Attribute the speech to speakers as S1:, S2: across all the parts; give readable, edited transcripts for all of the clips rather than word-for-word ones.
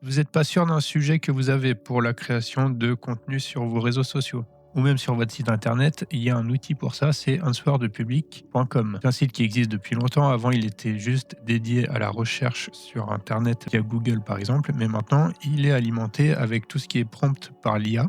S1: Vous n'êtes pas sûr d'un sujet que vous avez pour la création de contenu sur vos réseaux sociaux ou même sur votre site internet, il y a un outil pour ça, c'est answerdepublic.com. C'est un site qui existe depuis longtemps. Avant, il était juste dédié à la recherche sur internet via Google par exemple, mais maintenant, il est alimenté avec tout ce qui est prompt par l'IA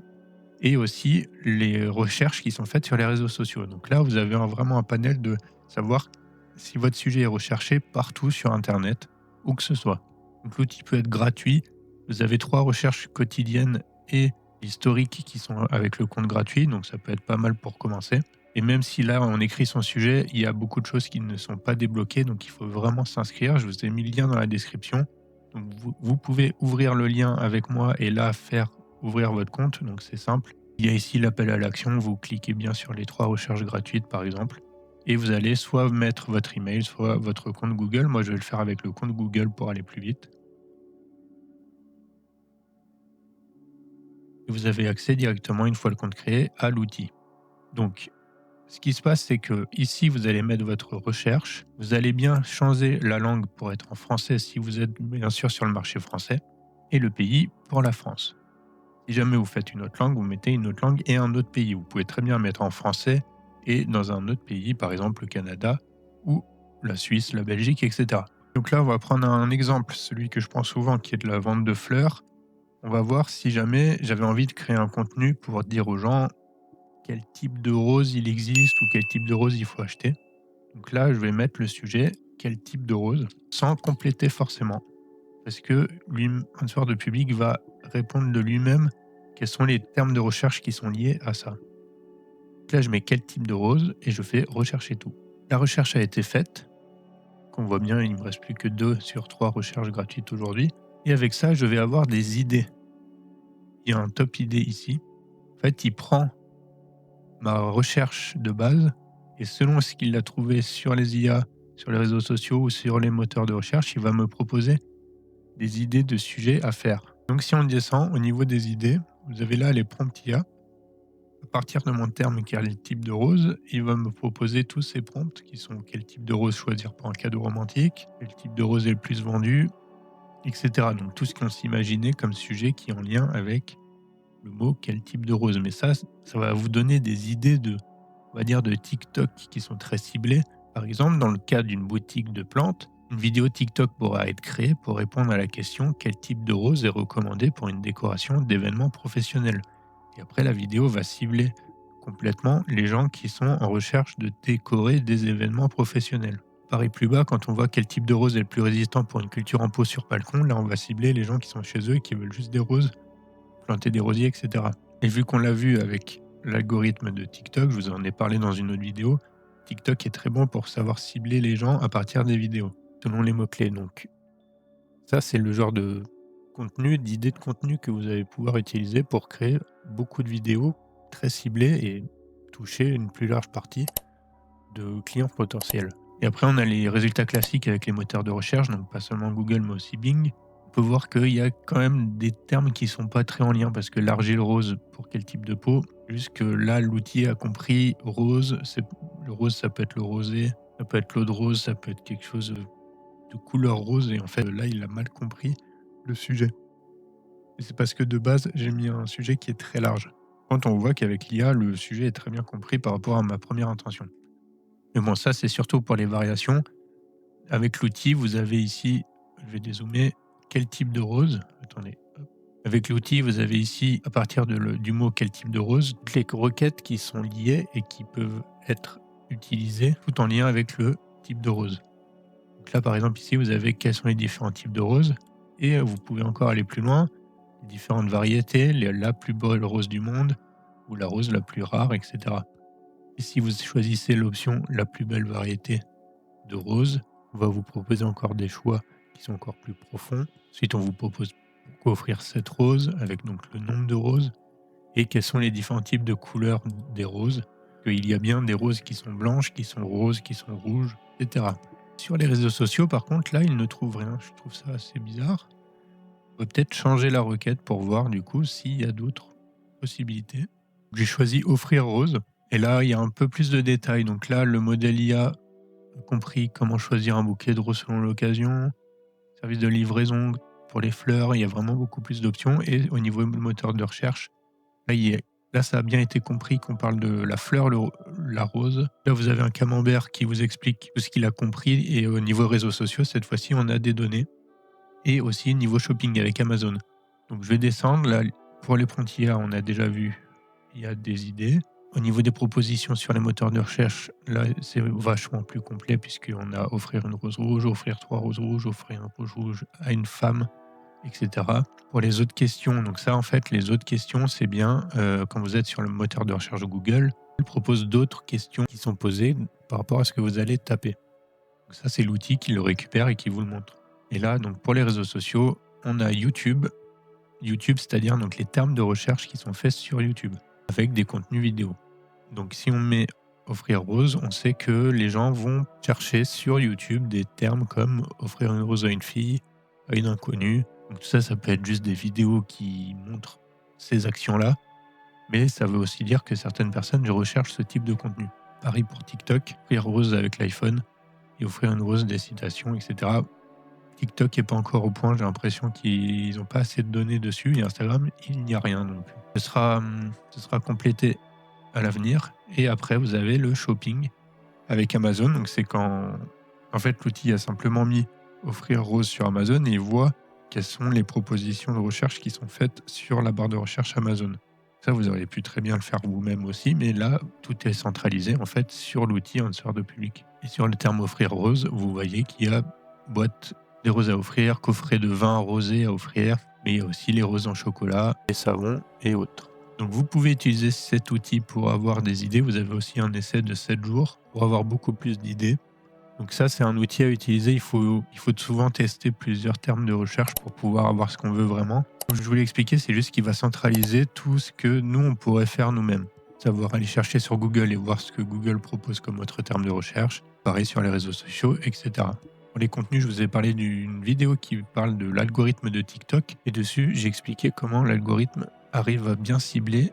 S1: et aussi les recherches qui sont faites sur les réseaux sociaux. Donc là, vous avez vraiment un panel de savoir si votre sujet est recherché partout sur internet, où que ce soit. Donc l'outil peut être gratuit. Vous avez 3 recherches quotidiennes et historiques qui sont avec le compte gratuit, donc ça peut être pas mal pour commencer. Et même si là, on écrit son sujet, il y a beaucoup de choses qui ne sont pas débloquées, donc il faut vraiment s'inscrire. Je vous ai mis le lien dans la description. Donc vous pouvez ouvrir le lien avec moi et là faire ouvrir votre compte, donc c'est simple. Il y a ici l'appel à l'action, vous cliquez bien sur les 3 recherches gratuites par exemple et vous allez soit mettre votre email, soit votre compte Google. Moi, je vais le faire avec le compte Google pour aller plus vite. Et vous avez accès directement, une fois le compte créé, à l'outil. Donc, ce qui se passe, c'est que ici, vous allez mettre votre recherche. Vous allez bien changer la langue pour être en français si vous êtes bien sûr sur le marché français et le pays pour la France. Si jamais vous faites une autre langue, vous mettez une autre langue et un autre pays. Vous pouvez très bien mettre en français et dans un autre pays, par exemple le Canada ou la Suisse, la Belgique, etc. Donc là, on va prendre un exemple, celui que je prends souvent, qui est de la vente de fleurs. On va voir si jamais j'avais envie de créer un contenu pour dire aux gens quel type de rose il existe ou quel type de rose il faut acheter. Donc là, je vais mettre le sujet, quel type de rose, sans compléter forcément. Parce que lui, un soir de public va répondre de lui-même quels sont les termes de recherche qui sont liés à ça. Donc là, je mets quel type de rose et je fais rechercher tout. La recherche a été faite. Qu'on voit bien, il ne me reste plus que 2 sur 3 recherches gratuites aujourd'hui. Et avec ça, je vais avoir des idées. Il y a un top idée ici. En fait, il prend ma recherche de base et selon ce qu'il a trouvé sur les IA, sur les réseaux sociaux ou sur les moteurs de recherche, il va me proposer des idées de sujets à faire. Donc si on descend au niveau des idées, vous avez là les prompts IA. À partir de mon terme qui est le type de rose, il va me proposer tous ces prompts qui sont quel type de rose choisir pour un cadeau romantique, quel type de rose est le plus vendu, etc. Donc tout ce qu'on s'imaginait comme sujet qui est en lien avec le mot quel type de rose. Mais ça va vous donner des idées de, on va dire, de TikTok qui sont très ciblées. Par exemple, dans le cas d'une boutique de plantes, une vidéo TikTok pourra être créée pour répondre à la question quel type de rose est recommandé pour une décoration d'événements professionnels. Et après, la vidéo va cibler complètement les gens qui sont en recherche de décorer des événements professionnels. Pareil plus bas, quand on voit quel type de rose est le plus résistant pour une culture en pot sur balcon, là on va cibler les gens qui sont chez eux et qui veulent juste des roses, planter des rosiers, etc. Et vu qu'on l'a vu avec l'algorithme de TikTok, je vous en ai parlé dans une autre vidéo, TikTok est très bon pour savoir cibler les gens à partir des vidéos, selon les mots-clés. Donc ça, c'est le genre de contenu, d'idées de contenu que vous allez pouvoir utiliser pour créer beaucoup de vidéos très ciblées et toucher une plus large partie de clients potentiels. Et après, on a les résultats classiques avec les moteurs de recherche, donc pas seulement Google, mais aussi Bing. On peut voir qu'il y a quand même des termes qui sont pas très en lien, parce que l'argile rose, pour quel type de peau? Juste que là, l'outil a compris rose, le rose, ça peut être le rosé, ça peut être l'eau de rose, ça peut être quelque chose de couleur rose, et en fait, là, il a mal compris le sujet. Et c'est parce que de base, j'ai mis un sujet qui est très large. Quand on voit qu'avec l'IA, le sujet est très bien compris par rapport à ma première intention. Mais bon, ça, c'est surtout pour les variations. Avec l'outil, vous avez ici, je vais dézoomer, quel type de rose. Attendez. Hop. Avec l'outil, vous avez ici, à partir du mot quel type de rose, toutes les requêtes qui sont liées et qui peuvent être utilisées tout en lien avec le type de rose. Donc là, par exemple, ici, vous avez quels sont les différents types de roses. Et vous pouvez encore aller plus loin, les différentes variétés, la plus belle rose du monde ou la rose la plus rare, etc. Et si vous choisissez l'option la plus belle variété de rose, on va vous proposer encore des choix qui sont encore plus profonds. Ensuite, on vous propose pourquoi offrir cette rose avec donc le nombre de roses et quels sont les différents types de couleurs des roses. Il y a bien des roses qui sont blanches, qui sont roses, qui sont rouges, etc. Sur les réseaux sociaux, par contre, là, ils ne trouvent rien. Je trouve ça assez bizarre. On va peut-être changer la requête pour voir du coup s'il y a d'autres possibilités. J'ai choisi offrir rose et là, il y a un peu plus de détails. Donc là, le modèle IA a compris comment choisir un bouquet de roses selon l'occasion, service de livraison pour les fleurs, il y a vraiment beaucoup plus d'options et au niveau moteur de recherche, là, là, ça a bien été compris qu'on parle de la fleur, la rose. Là, vous avez un camembert qui vous explique tout ce qu'il a compris et au niveau réseaux sociaux, cette fois-ci, on a des données et aussi niveau shopping avec Amazon. Donc je vais descendre là, pour les prontillats, on a déjà vu, il y a des idées. Au niveau des propositions sur les moteurs de recherche, là, c'est vachement plus complet puisqu'on a offrir une rose rouge, offrir 3 roses rouges, offrir un rouge rouge à une femme, et cetera. Pour les autres questions, donc ça, en fait, les autres questions, c'est bien, quand vous êtes sur le moteur de recherche de Google, il propose d'autres questions qui sont posées par rapport à ce que vous allez taper. Donc ça, c'est l'outil qui le récupère et qui vous le montre. Et là, donc pour les réseaux sociaux, on a YouTube. YouTube, c'est-à-dire donc les termes de recherche qui sont faits sur YouTube, avec des contenus vidéo. Donc si on met offrir rose, on sait que les gens vont chercher sur YouTube des termes comme offrir une rose à une fille, à une inconnue. Donc tout ça, ça peut être juste des vidéos qui montrent ces actions-là, mais ça veut aussi dire que certaines personnes recherchent ce type de contenu. Pareil pour TikTok, offrir rose avec l'iPhone et offrir une rose des citations, etc. TikTok n'est pas encore au point, j'ai l'impression qu'ils n'ont pas assez de données dessus et Instagram, il n'y a rien non plus. Ce sera complété à l'avenir et après vous avez le shopping avec Amazon. Donc c'est quand en fait l'outil a simplement mis offrir rose sur Amazon et il voit quelles sont les propositions de recherche qui sont faites sur la barre de recherche Amazon. Ça, vous auriez pu très bien le faire vous-même aussi, mais là, tout est centralisé en fait sur l'outil Answer de public. Et sur le terme offrir rose, vous voyez qu'il y a boîte des roses à offrir, coffret de vin rosé à offrir, mais il y a aussi les roses en chocolat, les savons et autres. Donc vous pouvez utiliser cet outil pour avoir des idées. Vous avez aussi un essai de 7 jours pour avoir beaucoup plus d'idées. Donc ça, c'est un outil à utiliser. Il faut souvent tester plusieurs termes de recherche pour pouvoir avoir ce qu'on veut vraiment. Comme je vous l'ai expliqué, c'est juste qu'il va centraliser tout ce que nous, on pourrait faire nous-mêmes. Savoir aller chercher sur Google et voir ce que Google propose comme autre terme de recherche. Pareil sur les réseaux sociaux, etc. Pour les contenus, je vous ai parlé d'une vidéo qui parle de l'algorithme de TikTok. Et dessus, j'ai expliqué comment l'algorithme arrive à bien cibler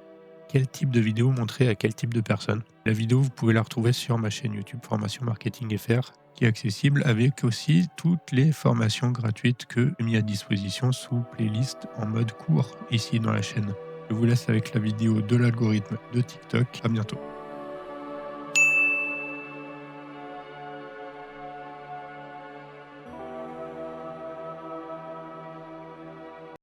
S1: quel type de vidéo montrer à quel type de personne. La vidéo, vous pouvez la retrouver sur ma chaîne YouTube Formation Marketing FR, qui est accessible avec aussi toutes les formations gratuites que j'ai mis à disposition sous playlist en mode court ici dans la chaîne. Je vous laisse avec la vidéo de l'algorithme de TikTok. À bientôt.